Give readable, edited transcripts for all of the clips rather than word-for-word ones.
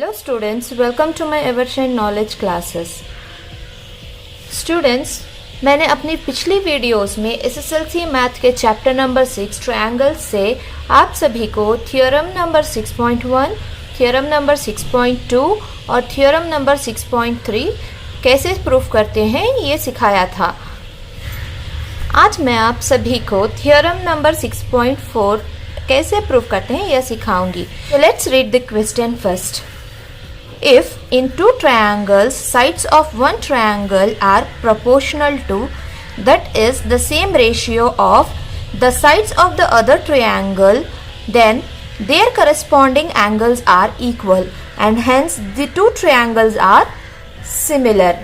Hello students, welcome to my Evershine Knowledge classes. Students, मैंने अपनी पिछली वीडियोस में SSLC मैथ के चैप्टर नंबर 6 ट्रायंगल्स से आप सभी को थ्योरम नंबर 6.1, थ्योरम नंबर 6.2 और थ्योरम नंबर 6.3 कैसे प्रूफ करते हैं ये सिखाया था. आज मैं आप सभी को थ्योरम नंबर 6.4 कैसे प्रूफ करते हैं यह सिखाऊंगी. So let's read the question first. If in two triangles sides of one triangle are proportional to, that is the same ratio of the sides of the other triangle, then their corresponding angles are equal and hence the two triangles are similar.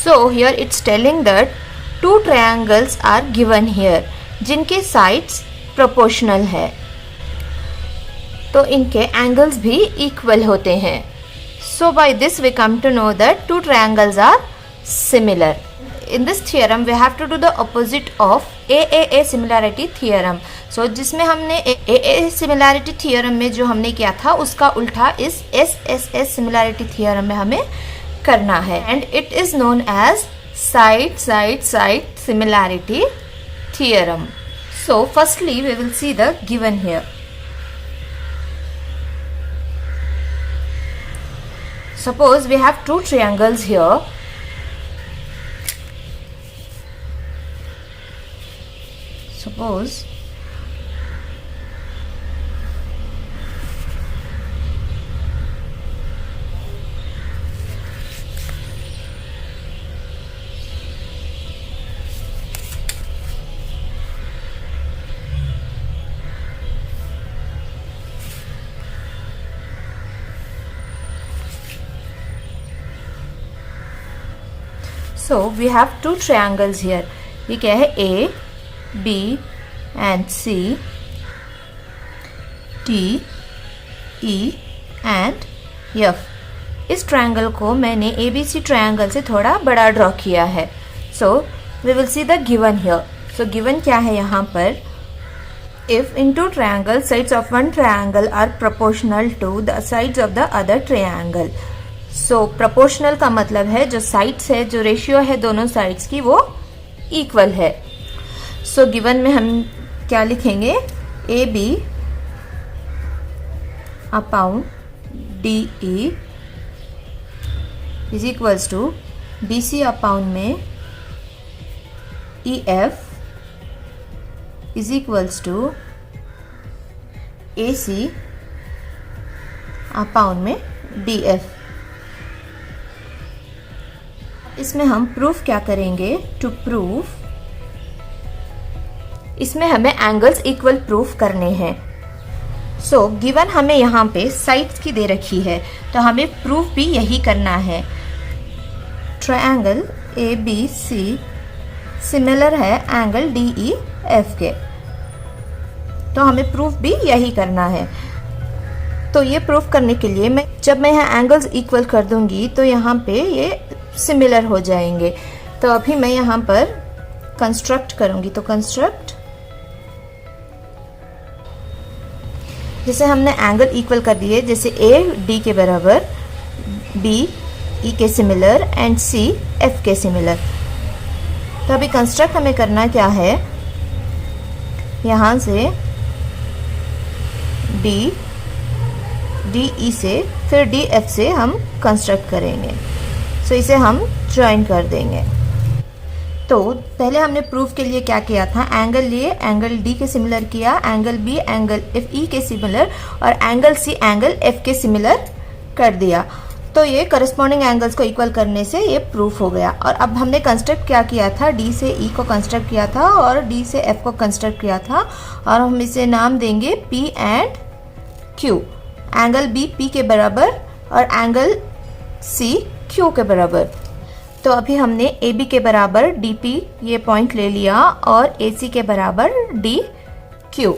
So here it's telling that two triangles are given here जिनके sides proportional है तो इनके angles भी equal होते हैं. So by this we come to know that two triangles are similar. In this theorem we have to do the opposite of AAA similarity theorem. So जिसमें हमने AAA similarity theorem में जो हमने किया था उसका उल्टा इस SSS similarity theorem में हमें करना है. And it is known as side similarity theorem. So firstly we will see the given here. Suppose we have two triangles here. Suppose So we have two triangles here. ये क्या है A, B and C, D, E and F. इस triangle को मैंने ABC triangle से थोड़ा बड़ा draw किया है. So we will see the given here. So given क्या है यहाँ पर? If in two triangles sides of one triangle are proportional to the sides of the other triangle. So proportional का मतलब है जो साइड्स है, जो रेशियो है दोनों साइड्स की वो इक्वल है. सो गिवन में हम क्या लिखेंगे? A B upon D E is equals to B C upon में E F is equals to A C upon में डी एफ. इसमें हम प्रूफ क्या करेंगे? टू प्रूफ इसमें हमें एंगल्स इक्वल प्रूफ करने हैं. सो गिवन हमें यहाँ पे साइड्स की दे रखी है तो हमें प्रूफ भी यही करना है. Triangle A B C similar है एंगल डी ई एफ के, तो हमें प्रूफ भी यही करना है. तो ये प्रूफ करने के लिए जब मैं यहाँ एंगल्स इक्वल कर दूंगी तो यहाँ पे ये सिमिलर हो जाएंगे. तो अभी मैं यहाँ पर कंस्ट्रक्ट करूंगी. तो कंस्ट्रक्ट जैसे हमने एंगल इक्वल कर दिए, जैसे ए डी के बराबर, बी ई के सिमिलर एंड सी एफ के सिमिलर. तो अभी कंस्ट्रक्ट हमें करना क्या है? यहाँ से डी ई से फिर डी एफ से हम कंस्ट्रक्ट करेंगे. सो इसे हम ज्वाइन कर देंगे. तो पहले हमने प्रूफ के लिए क्या किया था? एंगल लिए, एंगल डी के सिमिलर किया, angle B angle F E के सिमिलर और एंगल सी एंगल एफ के सिमिलर कर दिया. तो ये करस्पॉन्डिंग एंगल्स को इक्वल करने से ये प्रूफ हो गया. और अब हमने कंस्ट्रक्ट क्या किया था? डी से ई को कंस्ट्रक्ट किया था और डी से एफ को कंस्ट्रक्ट किया था और हम इसे नाम देंगे P and Q. Angle B P के बराबर और एंगल सी क्यू के बराबर. तो अभी हमने ए बी के बराबर डी पी ये पॉइंट ले लिया और ए सी के बराबर डी क्यू.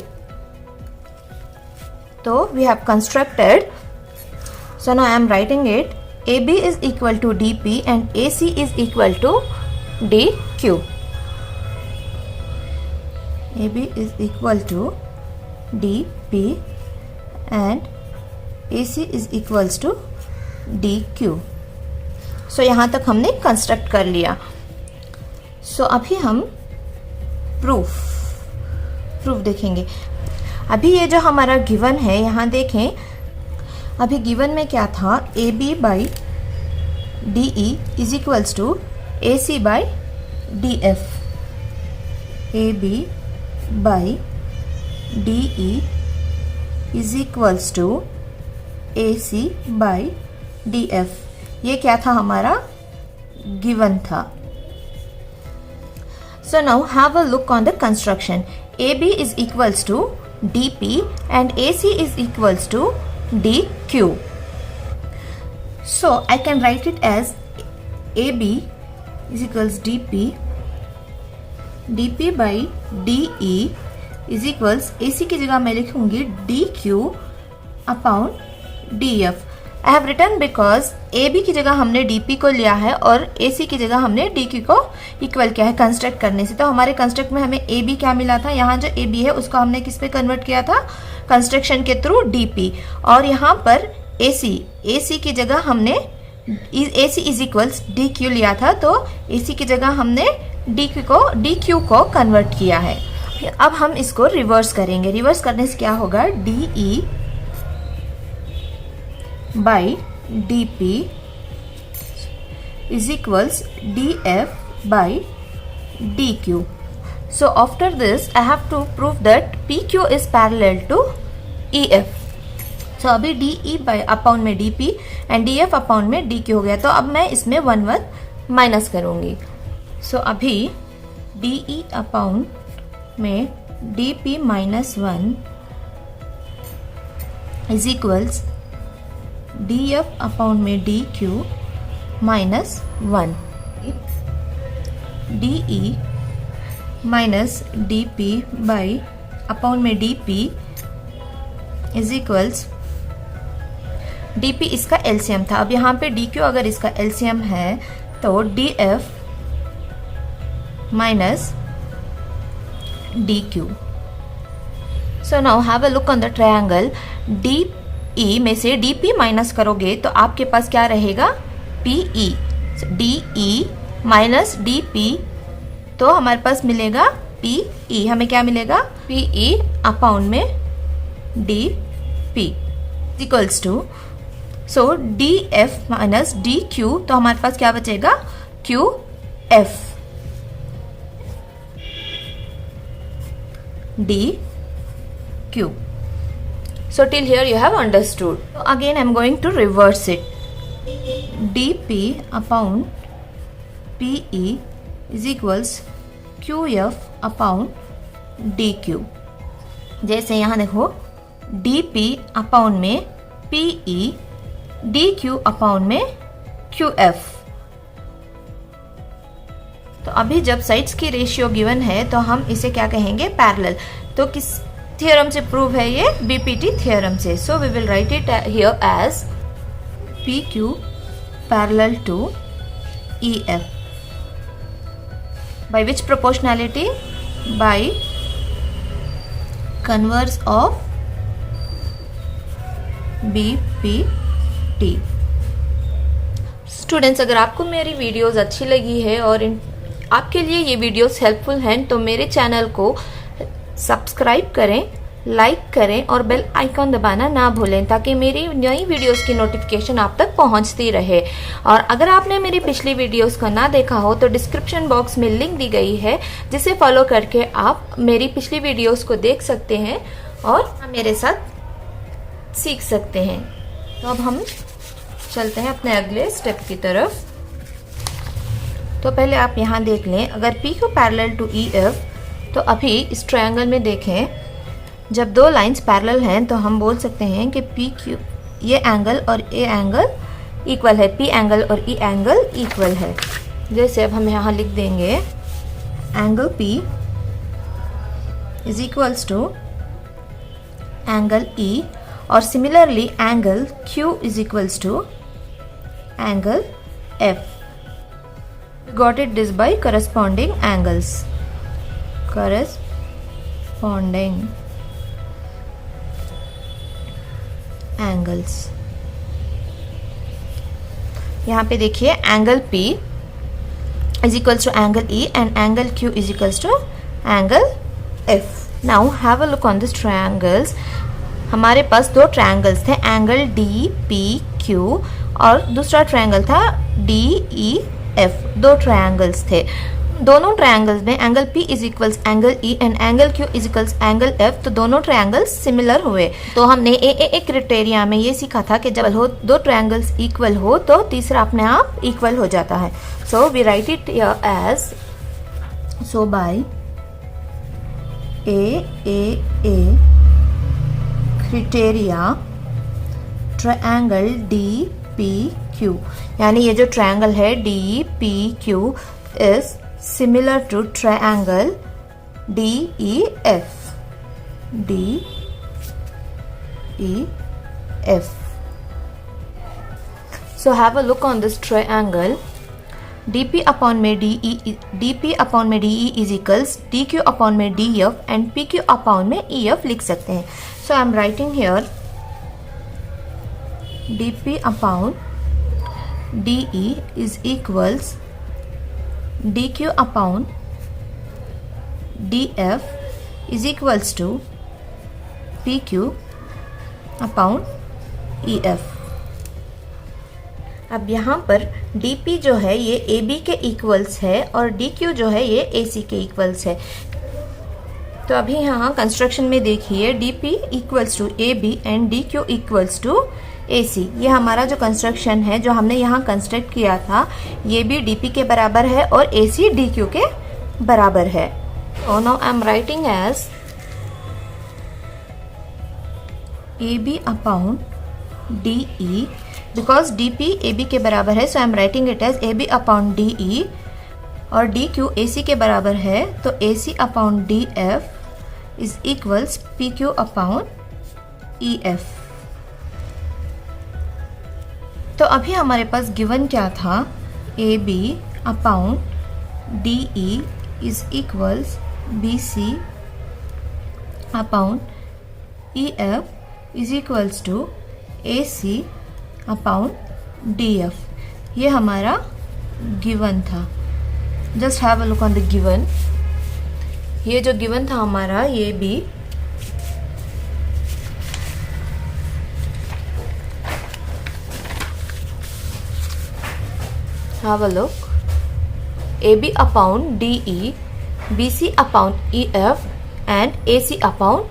तो we have constructed. So now I am writing it. A B is equal to D P and A C is equal to D Q. A B is equal to D P and AC is equals to DQ। सो यहाँ तक हमने construct कर लिया। सो अभी हम proof देखेंगे। अभी ये जो हमारा गिवन है, यहाँ देखें, अभी गिवन में क्या था, AB by DE is equals to AC by DF। AB by DE is equals to AC by DF। ये क्या था, हमारा गिवन था। So now have a look on the construction. AB is equals to DP and AC is equals to DQ. So I can write it as AB is equals DP, DP by DE is equals AC की जगह मैं लिखूंगी DQ upon DF। I have written because AB की जगह हमने DP को लिया है और AC की जगह हमने DQ को इक्वल किया है कंस्ट्रक्ट करने से। तो हमारे कंस्ट्रक्ट में हमें AB क्या मिला था, यहाँ जो AB है उसको हमने किस पे कन्वर्ट किया था, कंस्ट्रक्शन के थ्रू DP। और यहाँ पर AC की जगह हमने AC इज इक्वल्स DQ लिया था, तो AC की जगह हमने DQ को कन्वर्ट किया है। अब हम इसको रिवर्स करेंगे। रिवर्स करने से क्या होगा, DE by DP is equals DF by DQ. So after this I have to prove that PQ is parallel to EF. So अभी DE by अपॉन में DP and DF अपॉन में DQ हो गया। तो अब मैं इसमें 1 माइनस करूंगी। So अभी DE अपॉन में DP minus 1 is equals DF upon में DQ minus 1। DE minus DP by upon में DP इज इक्वल्स, DP इसका एलसीएम था। अब यहाँ पे DQ अगर इसका एलसीएम है तो DF minus DQ। So now have a look on the triangle. DE में से DP माइनस करोगे तो आपके पास क्या रहेगा, PE। DE माइनस DP, तो हमारे पास मिलेगा PE। हमें क्या मिलेगा, PE अपॉन में DP equals to, so DF minus DQ, तो हमारे पास क्या बचेगा, QF DQ। So till here you have understood. So again I am going to reverse it. DP upon PE is equals QF upon DQ। जैसे यहाँ देखो, DP upon में PE, DQ upon में QF। तो अभी जब साइड्स की ratio given है तो हम इसे क्या कहेंगे, पैरेलल। तो किस थ्योरम से प्रूव है ये, बीपीटी थ्योरम से। So we will write it here as PQ parallel to EF by which proportionality, by converse of BPT। Students, अगर आपको मेरी वीडियोस अच्छी लगी है और आपके लिए ये वीडियोस हेल्पफुल हैं तो मेरे चैनल को सब्सक्राइब करें, लाइक करें और बेल आइकॉन दबाना ना भूलें ताकि मेरी नई वीडियोस की नोटिफिकेशन आप तक पहुंचती रहे। और अगर आपने मेरी पिछली वीडियोस को ना देखा हो तो डिस्क्रिप्शन बॉक्स में लिंक दी गई है, जिसे फॉलो करके आप मेरी पिछली वीडियोस को देख सकते हैं और मेरे साथ सीख सकते हैं। तो अब हम चलते हैं अपने अगले स्टेप की तरफ। तो पहले आप यहाँ देख लें, अगर PQ पैरेलल टू EF, तो अभी इस ट्रायंगल में देखें, जब दो लाइंस पैरेलल हैं तो हम बोल सकते हैं कि PQ, ये एंगल और ये एंगल इक्वल है, P एंगल और E एंगल इक्वल है। जैसे अब हम यहाँ लिख देंगे angle P is equals to angle E, और similarly angle Q is equals to angle F। Got it this by corresponding angles, corresponding angles. यहाँ पे देखिए angle P is equals to angle E and angle Q is equals to angle F। Now have a look on this triangles. हमारे पास दो triangles थे, angle DPQ और दूसरा triangle था DEF। दो ट्रायंगल्स थे, दोनों ट्रायंगल्स में angle P is equals angle E and angle Q is equals angle F। तो दोनों ट्रायंगल्स सिमिलर हुए। तो हमने ए क्राइटेरिया में ये सीखा था कि जब दो ट्रायंगल्स इक्वल हो तो तीसरा अपने आप इक्वल हो जाता है। So we write it here as, so by a criteria triangle DPQ, यानी ये जो ट्रायंगल है DPQ is similar to triangle DEF। So have a look on this triangle. DP upon में DE is equals DQ upon में DF and PQ upon में EF लिख सकते हैं। So I am writing here DP upon DE is equals DQ upon DF is equals to PQ upon EF। अब यहाँ पर DP जो है ये AB के इक्वल्स है और DQ जो है ये AC के इक्वल्स है। तो अभी यहाँ कंस्ट्रक्शन में देखिए DP equals to AB and DQ equals to AC। ये हमारा जो कंस्ट्रक्शन है जो हमने यहाँ कंस्ट्रक्ट किया था, ये भी DP के बराबर है और AC DQ के बराबर है। और now I am writing as AB upon DE, because DP AB के बराबर है, so I am writing it as AB upon DE और DQ AC के बराबर है, तो AC upon DF is equals PQ upon EF। तो अभी हमारे पास गिवन क्या था, AB upon DE is equals BC upon EF is equals to AC upon DF। ये हमारा गिवन था। Just have a look on the given. ये जो गिवन था हमारा, ये भी have a look, AB upon DE, BC upon EF and AC upon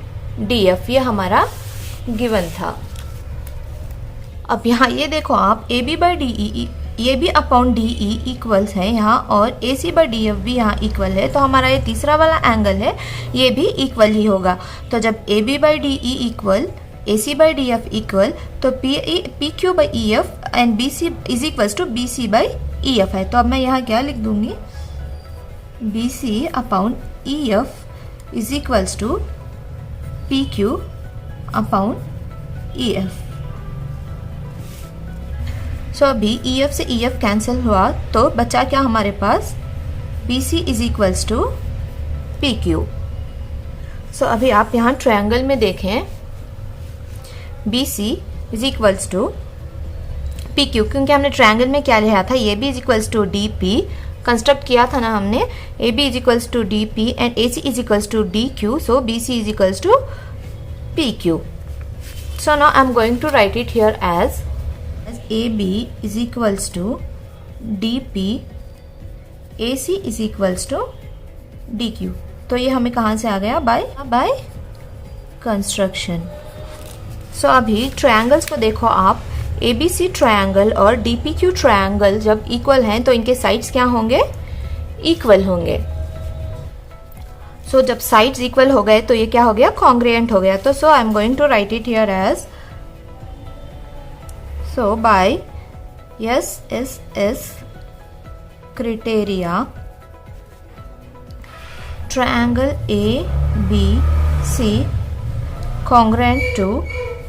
DF, ये हमारा गिवन था। अब यहाँ ये देखो आप, AB by DE, AB upon DE equals है यहाँ और AC by DF भी यहाँ इक्वल है, तो हमारा ये तीसरा वाला एंगल है ये भी इक्वल ही होगा। तो जब AB by DE equal, AC by DF equal, तो PQ by EF and BC is equals to BC by EF है। तो अब मैं यहाँ क्या लिख दूंगी, BC upon EF is equals to PQ upon EF। So अभी EF से EF कैंसिल हुआ तो बचा क्या हमारे पास, BC is equals to PQ। So अभी आप यहाँ ट्रायंगल में देखें, BC is equals to PQ, क्योंकि हमने ट्रायंगल में क्या लिया था, AB is equals to DP construct किया था ना हमने, AB is equals to DP and AC is equals to DQ, so BC is equals to PQ। So now I am going to write it here as AB is equals to DP, AC is equals to DQ। तो ये हमें कहाँ से आ गया, by construction. सो अभी triangles को देखो आप, ABC ट्रायंगल और DPQ ट्रायंगल जब इक्वल हैं तो इनके साइड्स क्या होंगे, इक्वल होंगे। सो जब साइड्स इक्वल हो गए तो ये क्या हो गया, कॉन्ग्रुएंट हो गया। तो so I am going to write it here as, so by SSS criteria triangle ABC congruent to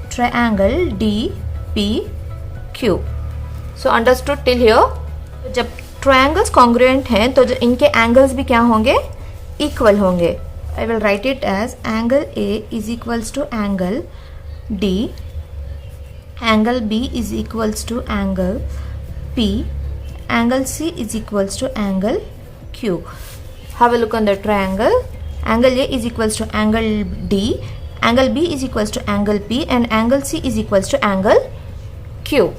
triangle DPQ। So understood till here? जब ट्रायंगल्स कॉन्ग्रुएंट हैं तो जो इनके एंगल्स भी क्या होंगे, इक्वल होंगे। I will write it as angle A is equals to angle D angle B is equals to angle P, angle C is equals to angle Q. Have a look on the triangle. Angle A is equals to angle D, angle B is equals to angle P, and angle C is equals to angle Q.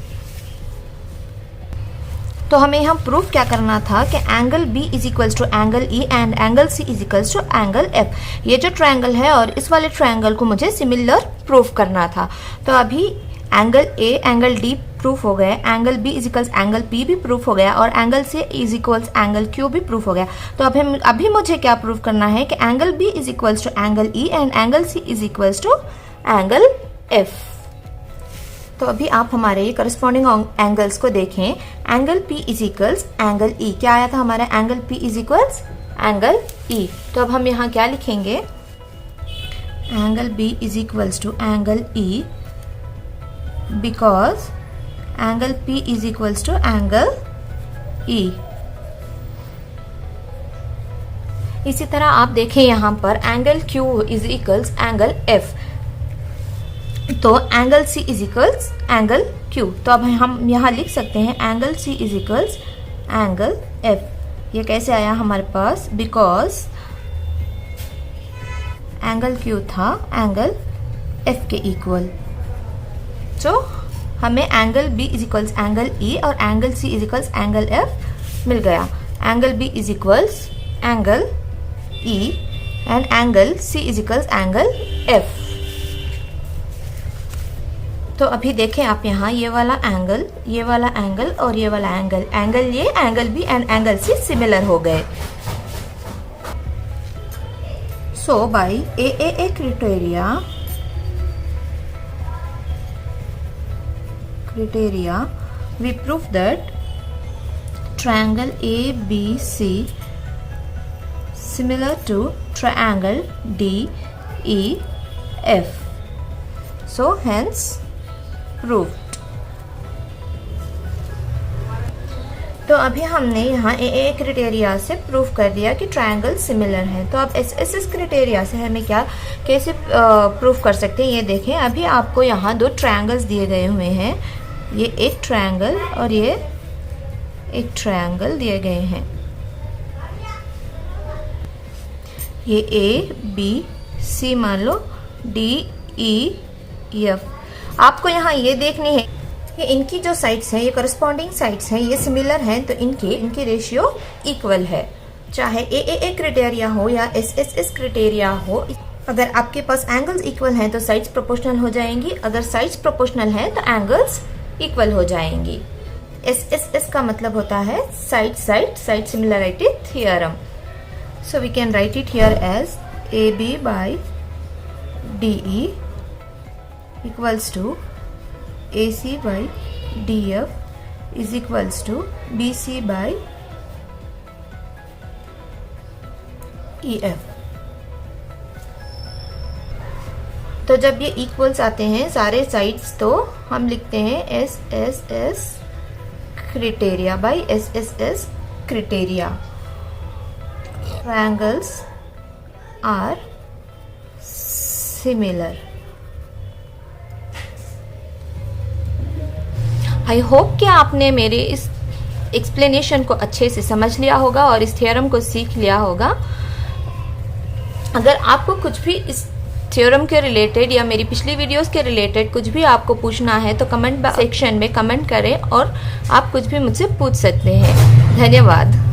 तो हमें यहाँ proof क्या करना था कि angle B is equals to angle E and angle C is equals to angle F. ये जो triangle है और इस वाले ट्रायंगल को मुझे सिमिलर प्रूफ करना था. तो अभी angle A angle D proof हो गए, angle B is equals angle P भी प्रूफ हो गया और angle C is equals angle Q भी प्रूफ हो गया. तो अभी मुझे क्या प्रूफ करना है कि angle B is equals to angle E and angle C is equals to angle F. तो अभी आप हमारे ये करस्पॉन्डिंग एंगल्स को देखें. Angle P is equals angle E. क्या आया था हमारा? Angle P is equals angle E. तो अब हम यहाँ क्या लिखेंगे? Angle B is equals to angle E because angle P is equals to angle E. इसी तरह आप देखें यहाँ पर angle Q is equals angle F. तो angle C is equals angle Q. तो अब हम यहाँ लिख सकते हैं angle C is equals angle F. ये कैसे आया हमारे पास? बिकॉज एंगल Q था एंगल F के इक्वल. तो हमें angle B is equals angle E और angle C is equals angle F मिल गया. Angle B is equals angle E and angle C is equals angle F. तो अभी देखें आप यहाँ ये वाला एंगल और ये वाला एंगल ये angle B and angle C similar हो गए. सो bye AAA criteria we prove that triangle ABC similar to triangle DEF. So hence proved. तो अभी हमने यहाँ AAA क्राइटेरिया से प्रूफ कर दिया कि ट्रायंगल सिमिलर है. तो अब SSS क्राइटेरिया से हमें कैसे प्रूफ कर सकते हैं ये देखें. अभी आपको यहाँ दो ट्रायंगल्स दिए गए हुए हैं. ये एक ट्रायंगल और ये एक ट्रायंगल दिए गए हैं. ये A B C मान लो D E F. आपको यहाँ ये देखनी है कि इनकी जो साइड्स हैं, ये करस्पॉन्डिंग साइड्स हैं, ये सिमिलर हैं. तो इनकी रेशियो इक्वल है. चाहे AAA क्राइटेरिया हो या SSS क्राइटेरिया हो, अगर आपके पास एंगल्स इक्वल हैं तो साइड्स प्रोपोर्शनल हो जाएंगी. अगर साइड्स प्रोपोर्शनल हैं तो एंगल्स इक्वल हो जाएंगी. SSS का मतलब होता है side similarity theorem. So we can write it here as AB by DE equals to AC by DF is equals to BC by EF. तो जब ये इक्वल्स आते हैं सारे साइड्स तो हम लिखते हैं SSS criteria by SSS criteria. Triangles are similar. I hope कि आपने मेरे इस एक्सप्लेनेशन को अच्छे से समझ लिया होगा और इस थ्योरम को सीख लिया होगा. अगर आपको कुछ भी इस थ्योरम के रिलेटेड या मेरी पिछली वीडियोस के रिलेटेड कुछ भी आपको पूछना है तो कमेंट सेक्शन में कमेंट करें और आप कुछ भी मुझसे पूछ सकते हैं. धन्यवाद.